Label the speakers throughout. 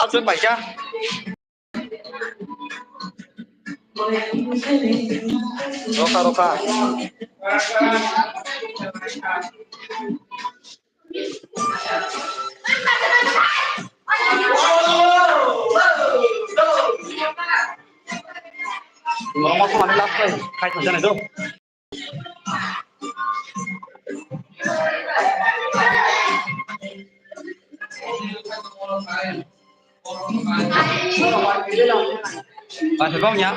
Speaker 1: asal baca. Roka roka. Ngomong sama dia apa? Kayak macam itu. Phải không nhá?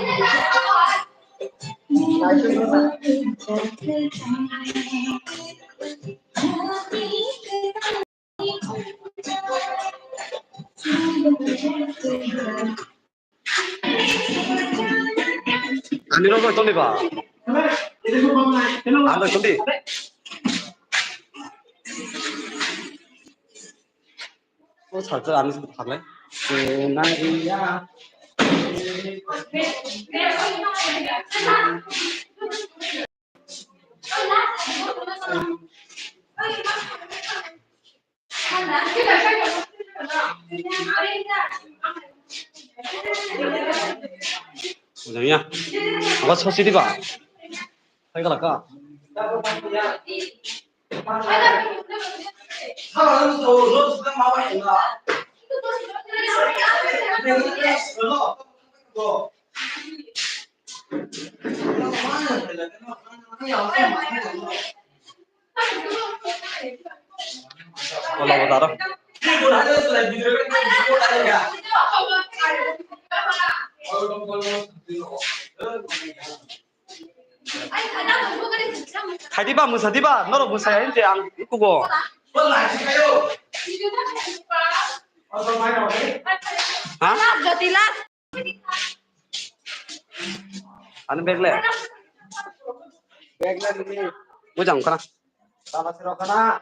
Speaker 1: Anh đi đâu rồi? Tôi đi vào. Anh rồi tôi đi. Ôi trời ơi, anh thật đấy. Này ya. 뭐냐? 아까 첫 CD 봐. 이거 할까? 올라보다 알아? Hadiba musa diba noro musa ya inte ang ikugo ha gatilas anu begle ini bujang kana sama siro kana